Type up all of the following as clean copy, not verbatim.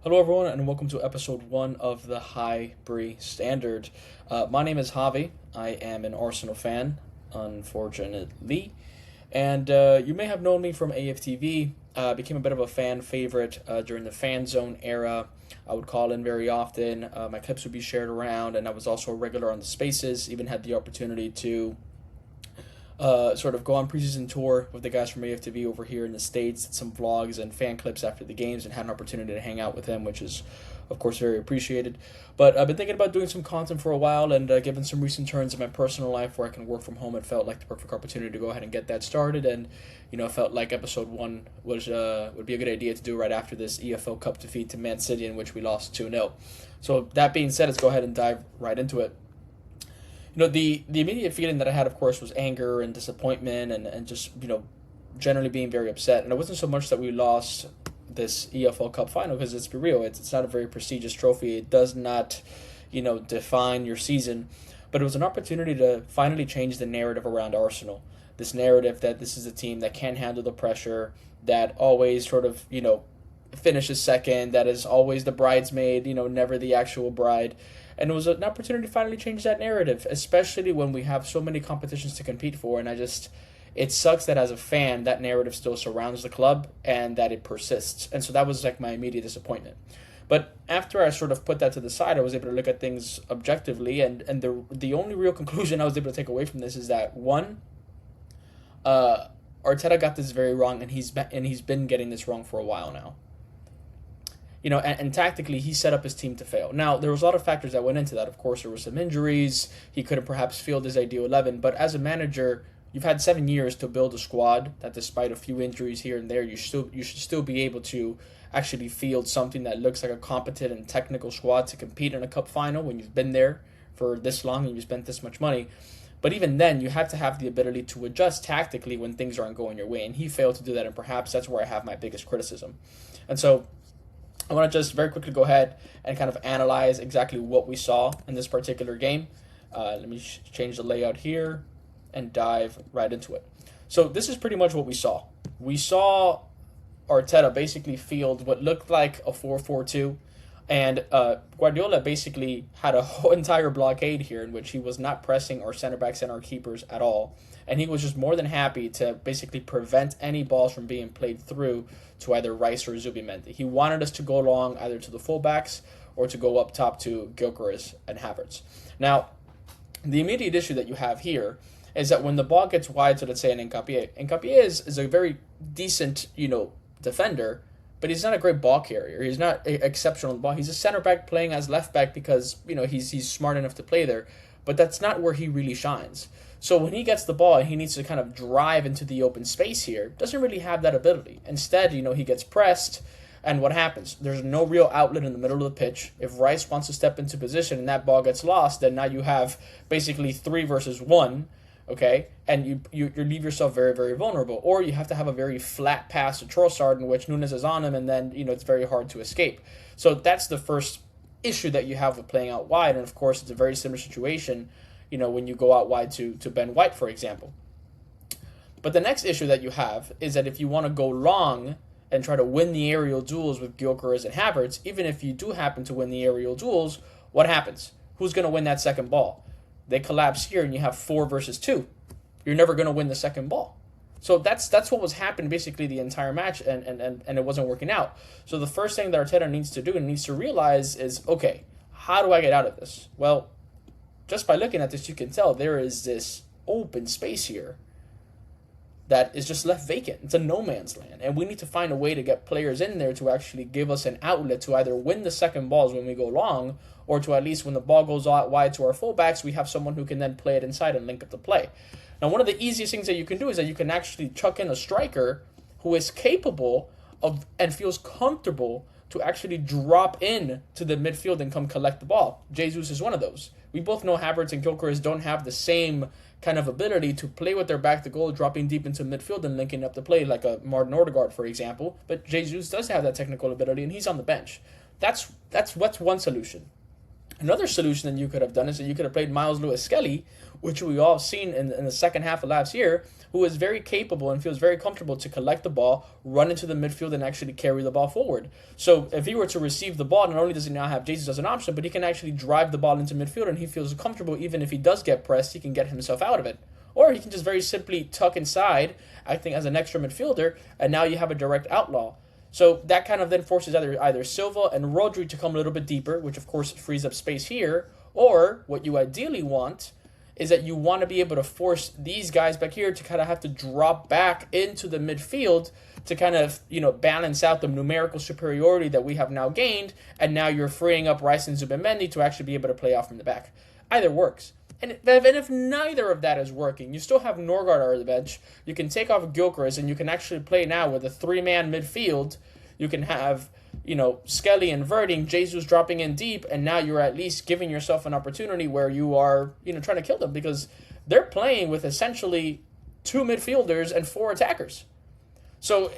Hello, everyone, and welcome to episode one of the Highbury Standard. My name is Javi. I am an Arsenal fan, unfortunately, and you may have known me from AFTV. Became a bit of a fan favorite during the fan zone era. I would call in very often. My clips would be shared around, and I was also a regular on the Spaces. Even had the opportunity to sort of go on preseason tour with the guys from AFTV over here in the States, did some vlogs and fan clips after the games, and had an opportunity to hang out with him, which is, of course, very appreciated. But I've been thinking about doing some content for a while, and given some recent turns in my personal life where I can work from home, it felt like the perfect opportunity to go ahead and get that started. And I felt like episode one was would be a good idea to do right after this EFL Cup defeat to Man City, in which we lost 2-0. So that being said, let's go ahead and dive right into it. The immediate feeling that I had, of course, was anger and disappointment and just, generally being very upset. And it wasn't so much that we lost this EFL Cup final, because let's be real, it's not a very prestigious trophy. It does not, define your season. But it was an opportunity to finally change the narrative around Arsenal. This narrative that this is a team that can handle the pressure, that always sort of, finishes second, that is always the bridesmaid, never the actual bride. And it was an opportunity to finally change that narrative, especially when we have so many competitions to compete for. And it sucks that as a fan, that narrative still surrounds the club and that it persists. And so that was like my immediate disappointment. But after I sort of put that to the side, I was able to look at things objectively. And the only real conclusion I was able to take away from this is that, one, Arteta got this very wrong, and he's been getting this wrong for a while now. And tactically, he set up his team to fail. Now, there was a lot of factors that went into that. Of course, there were some injuries. He couldn't perhaps field his ideal 11. But as a manager, you've had 7 years to build a squad that, despite a few injuries here and there, you should still be able to actually field something that looks like a competent and technical squad to compete in a cup final when you've been there for this long and you spent this much money. But even then, you have to have the ability to adjust tactically when things aren't going your way. And he failed to do that, and perhaps that's where I have my biggest criticism. And so I want to just very quickly go ahead and kind of analyze exactly what we saw in this particular game. Let me change the layout here and dive right into it. So this is pretty much what we saw. We saw Arteta basically field what looked like a 4-4-2, and Guardiola basically had a whole entire blockade here in which he was not pressing our center backs and our keepers at all. And he was just more than happy to basically prevent any balls from being played through to either Rice or Zubimendi. He wanted us to go long either to the fullbacks or to go up top to Gyökeres and Havertz. Now, the immediate issue that you have here is that when the ball gets wide to, let's say, an Nketiah is a very decent, defender, but he's not a great ball carrier. He's not exceptional on the ball. He's a center back playing as left back because, he's smart enough to play there, but that's not where he really shines. So when he gets the ball and he needs to kind of drive into the open space here, doesn't really have that ability. Instead, he gets pressed, and what happens? There's no real outlet in the middle of the pitch. If Rice wants to step into position and that ball gets lost, then now you have basically 3 versus 1, okay? And you leave yourself very, very vulnerable. Or you have to have a very flat pass to Trossard in which Nunes is on him, and then, it's very hard to escape. So that's the first issue that you have with playing out wide, and of course it's a very similar situation when you go out wide to Ben White, for example. But the next issue that you have is that if you want to go long and try to win the aerial duels with Gyökeres and Havertz, even if you do happen to win the aerial duels, what happens? Who's going to win that second ball? They collapse here and you have 4 versus 2. You're never going to win the second ball. So that's what was happening basically the entire match, and it wasn't working out. So the first thing that Arteta needs to do and needs to realize is, okay, how do I get out of this? Well, just by looking at this, you can tell there is this open space here that is just left vacant. It's a no man's land. And we need to find a way to get players in there to actually give us an outlet to either win the second balls when we go long, or to at least when the ball goes out wide to our fullbacks, we have someone who can then play it inside and link up the play. Now, one of the easiest things that you can do is that you can actually chuck in a striker who is capable of and feels comfortable to actually drop in to the midfield and come collect the ball. Jesus is one of those. We both know Havertz and Gyökeres don't have the same kind of ability to play with their back to goal, dropping deep into midfield and linking up the play like a Martin Odegaard, for example. But Jesus does have that technical ability, and he's on the bench. That's one solution. Another solution that you could have done is that you could have played Miles Lewis-Skelly, which we all seen in the second half of last year, who is very capable and feels very comfortable to collect the ball, run into the midfield, and actually carry the ball forward. So if he were to receive the ball, not only does he now have Jesus as an option, but he can actually drive the ball into midfield, and he feels comfortable even if he does get pressed, he can get himself out of it. Or he can just very simply tuck inside, acting as an extra midfielder, and now you have a direct outlaw. So that kind of then forces either Silva and Rodri to come a little bit deeper, which of course frees up space here, or what you ideally want is that you want to be able to force these guys back here to kind of have to drop back into the midfield to kind of, balance out the numerical superiority that we have now gained, and now you're freeing up Rice and Zubimendi to actually be able to play off from the back. Either works. And if neither of that is working, you still have Norgard on the bench. You can take off Gyökeres, and you can actually play now with a three-man midfield. You can have, Skelly inverting, Jesus dropping in deep, and now you're at least giving yourself an opportunity where you are, trying to kill them, because they're playing with essentially 2 midfielders and 4 attackers. So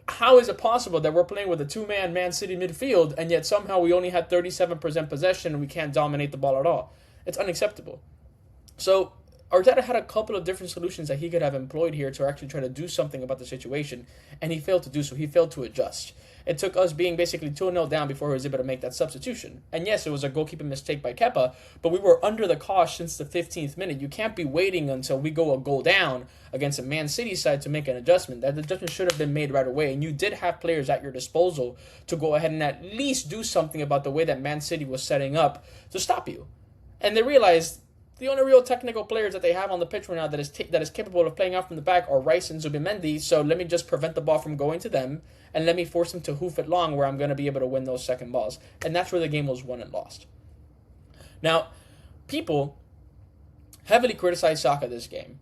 how is it possible that we're playing with a 2-man Man City midfield, and yet somehow we only had 37% possession and we can't dominate the ball at all? It's unacceptable. So Arteta had a couple of different solutions that he could have employed here to actually try to do something about the situation, and he failed to do so. He failed to adjust. It took us being basically 2-0 down before he was able to make that substitution. And yes, it was a goalkeeping mistake by Kepa, but we were under the cosh since the 15th minute. You can't be waiting until we go a goal down against a Man City side to make an adjustment. That adjustment should have been made right away, and you did have players at your disposal to go ahead and at least do something about the way that Man City was setting up to stop you. And they realized the only real technical players that they have on the pitch right now that is capable of playing out from the back are Rice and Zubimendi, so let me just prevent the ball from going to them, and let me force them to hoof it long where I'm going to be able to win those second balls. And that's where the game was won and lost. Now, people heavily criticize Saka this game.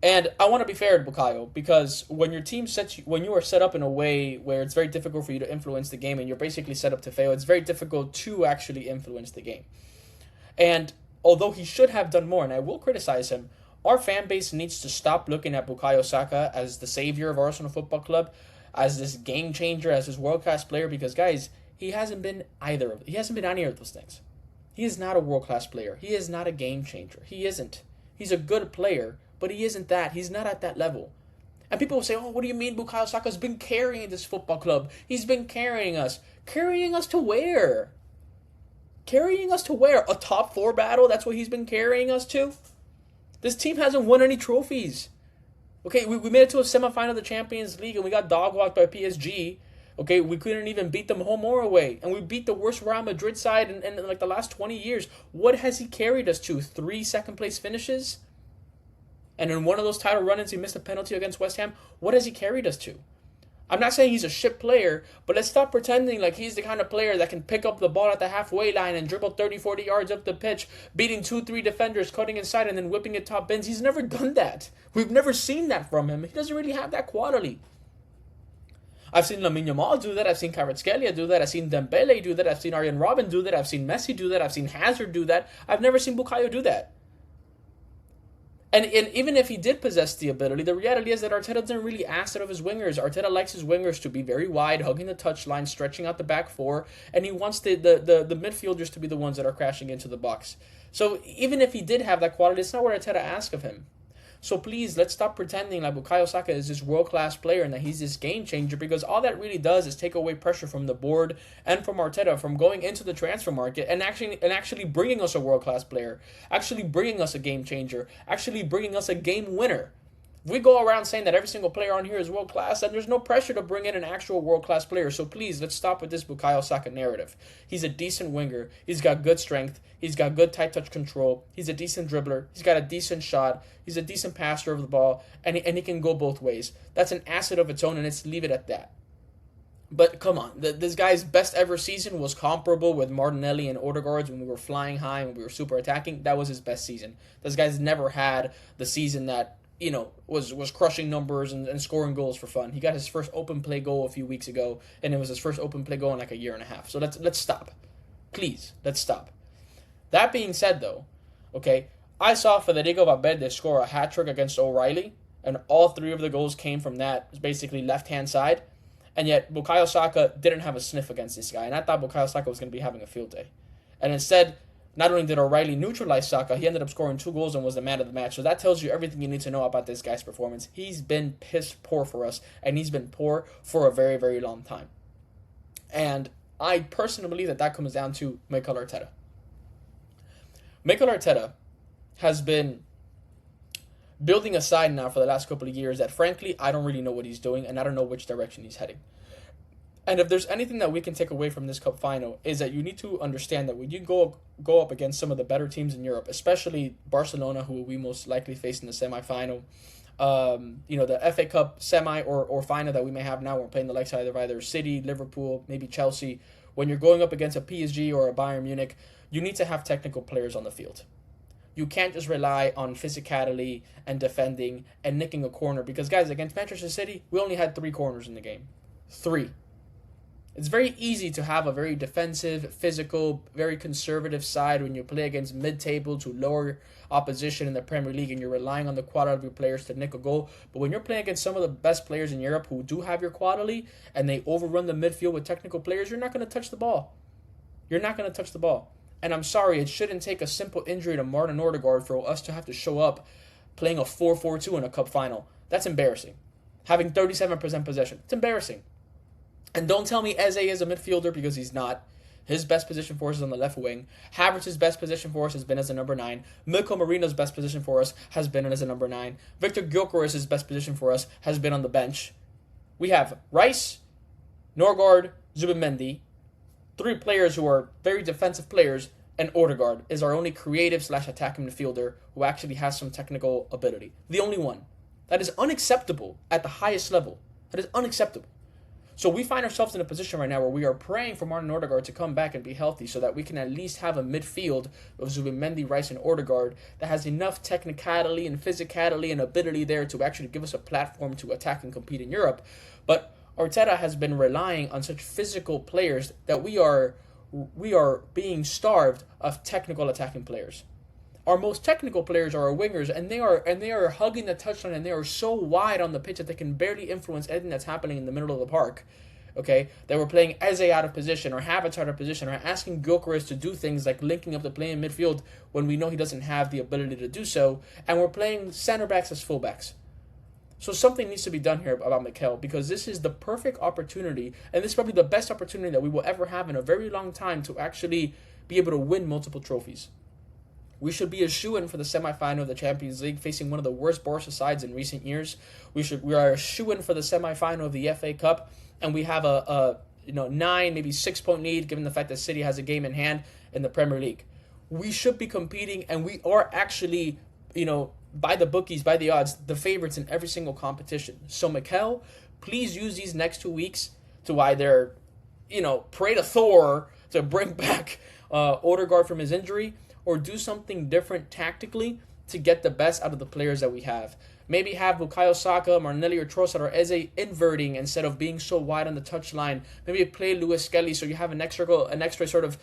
And I want to be fair to Bukayo, because when your team when you are set up in a way where it's very difficult for you to influence the game and you're basically set up to fail, it's very difficult to actually influence the game. And although he should have done more, and I will criticize him, our fan base needs to stop looking at Bukayo Saka as the savior of Arsenal Football Club, as this game changer, as this world-class player, because, guys, he hasn't been any of those things. He is not a world-class player. He is not a game changer. He isn't. He's a good player, but he isn't that. He's not at that level. And people will say, oh, what do you mean Bukayo Saka's been carrying this football club? He's been carrying us. Carrying us to where? Carrying us to where? A top 4 battle? That's what he's been carrying us to? This team hasn't won any trophies. Okay, we made it to a semifinal of the Champions League and we got dog-walked by PSG. Okay, we couldn't even beat them home or away. And we beat the worst Real Madrid side in like the last 20 years. What has he carried us to? 3 second-place finishes? And in one of those title run-ins, he missed a penalty against West Ham. What has he carried us to? I'm not saying he's a shit player, but let's stop pretending like he's the kind of player that can pick up the ball at the halfway line and dribble 30, 40 yards up the pitch, beating 2, 3 defenders, cutting inside, and then whipping it top bins. He's never done that. We've never seen that from him. He doesn't really have that quality. I've seen Lamine Yamal do that. I've seen Kvaratskhelia do that. I've seen Dembele do that. I've seen Arjen Robben do that. I've seen Messi do that. I've seen Hazard do that. I've never seen Bukayo do that. And even if he did possess the ability, the reality is that Arteta doesn't really ask it of his wingers. Arteta likes his wingers to be very wide, hugging the touchline, stretching out the back 4, and he wants the midfielders to be the ones that are crashing into the box. So even if he did have that quality, it's not what Arteta asks of him. So please, let's stop pretending like Bukayo Saka is this world-class player and that he's this game changer, because all that really does is take away pressure from the board and from Arteta from going into the transfer market and actually bringing us a world-class player, actually bringing us a game changer, actually bringing us a game winner. If we go around saying that every single player on here is world-class, then there's no pressure to bring in an actual world-class player. So please, let's stop with this Bukayo Saka narrative. He's a decent winger. He's got good strength. He's got good tight touch control. He's a decent dribbler. He's got a decent shot. He's a decent passer of the ball. And he can go both ways. That's an asset of its own, and let's leave it at that. But come on, this guy's best ever season was comparable with Martinelli and Odegaard's when we were flying high and we were super attacking. That was his best season. This guy's never had the season that was crushing numbers and scoring goals for fun. He got his first open play goal a few weeks ago, and it was his first open play goal in like a year and a half. So let's stop. Please, let's stop. That being said, though, okay, I saw Federico Valverde score a hat-trick against O'Reilly, and all 3 of the goals came from that basically left-hand side, and yet Bukayo Saka didn't have a sniff against this guy, and I thought Bukayo Saka was going to be having a field day. And instead, not only did O'Reilly neutralize Saka, he ended up scoring 2 goals and was the man of the match. So that tells you everything you need to know about this guy's performance. He's been piss poor for us, and he's been poor for a very, very long time. And I personally believe that comes down to Mikel Arteta. Mikel Arteta has been building a side now for the last couple of years that, frankly, I don't really know what he's doing, and I don't know which direction he's heading. And if there's anything that we can take away from this cup final, is that you need to understand that when you go up against some of the better teams in Europe, especially Barcelona, who we most likely face in the semifinal, the FA Cup semi or final that we may have now, we're playing the likes of either City, Liverpool, maybe Chelsea. When you're going up against a PSG or a Bayern Munich, you need to have technical players on the field. You can't just rely on physicality and defending and nicking a corner, because, guys, against Manchester City, we only had 3 corners in the game. 3. It's very easy to have a very defensive, physical, very conservative side when you play against mid-table to lower opposition in the Premier League and you're relying on the quality of your players to nick a goal. But when you're playing against some of the best players in Europe who do have your quality and they overrun the midfield with technical players, you're not going to touch the ball. You're not going to touch the ball. And I'm sorry, it shouldn't take a simple injury to Martin Odegaard for us to have to show up playing a 4-4-2 in a cup final. That's embarrassing. Having 37% possession. It's embarrassing. And don't tell me Eze is a midfielder, because he's not. His best position for us is on the left wing. Havertz's best position for us has been as a number 9. Milko Marino's best position for us has been as a number 9. Victor Gyökeres' best position for us has been on the bench. We have Rice, Norgard, Zubimendi, 3 players who are very defensive players, and Odegaard is our only creative/attacking midfielder who actually has some technical ability. The only one. That is unacceptable at the highest level. That is unacceptable. So we find ourselves in a position right now where we are praying for Martin Odegaard to come back and be healthy so that we can at least have a midfield of Zubimendi, Rice, and Odegaard that has enough technicality and physicality and ability there to actually give us a platform to attack and compete in Europe. But Arteta has been relying on such physical players that we are being starved of technical attacking players. Our most technical players are our wingers, and they are hugging the touchline, and they are so wide on the pitch that they can barely influence anything that's happening in the middle of the park. Okay, they were playing Eze out of position or Havertz out of position, or asking Gyökeres to do things like linking up the play in midfield when we know he doesn't have the ability to do so, and we're playing center backs as fullbacks. So something needs to be done here about Mikel, because this is the perfect opportunity, and this is probably the best opportunity that we will ever have in a very long time to actually be able to win multiple trophies. We should be a shoo-in for the semifinal of the Champions League, facing one of the worst Barca sides in recent years. We are a shoo-in for the semifinal of the FA Cup, and we have a 9, maybe 6-point lead, given the fact that City has a game in hand in the Premier League. We should be competing, and we are actually, by the bookies, by the odds, the favorites in every single competition. So Mikel, please use these next 2 weeks to either, pray to Thor to bring back Odegaard from his injury, or do something different tactically to get the best out of the players that we have. Maybe have Bukayo Saka, Martinelli, or Trossard or Eze inverting instead of being so wide on the touchline. Maybe play Lewis Skelly so you have an extra sort of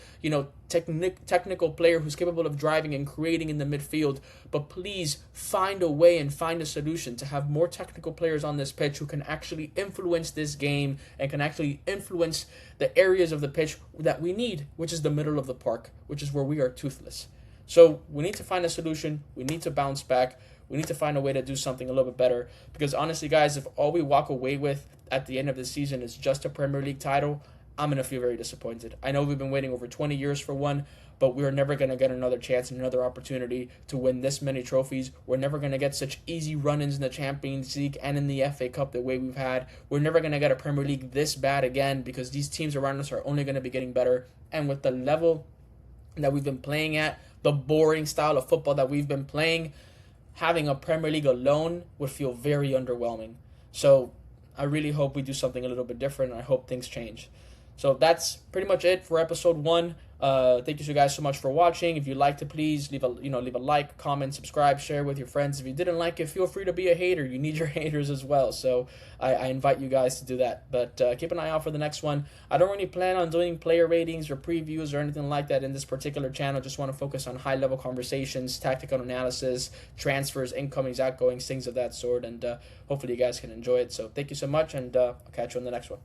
technical player who's capable of driving and creating in the midfield. But please find a way and find a solution to have more technical players on this pitch who can actually influence this game and can actually influence the areas of the pitch that we need, which is the middle of the park, which is where we are toothless. So we need to find a solution. We need to bounce back. We need to find a way to do something a little bit better. Because honestly, guys, if all we walk away with at the end of the season is just a Premier League title, I'm going to feel very disappointed. I know we've been waiting over 20 years for one, but we're never going to get another chance and another opportunity to win this many trophies. We're never going to get such easy run-ins in the Champions League and in the FA Cup the way we've had. We're never going to get a Premier League this bad again, because these teams around us are only going to be getting better. And with the level that we've been playing at, the boring style of football that we've been playing, having a Premier League alone would feel very underwhelming. So I really hope we do something a little bit different, and I hope things change. So that's pretty much it for episode 1. Thank you guys so much for watching. If you liked it, please leave a like, comment, subscribe, share with your friends. If you didn't like it, feel free to be a hater. You need your haters as well. So I invite you guys to do that. But keep an eye out for the next one. I don't really plan on doing player ratings or previews or anything like that in this particular channel. Just want to focus on high-level conversations, tactical analysis, transfers, incomings, outgoings, things of that sort. And hopefully you guys can enjoy it. So thank you so much, and I'll catch you on the next one.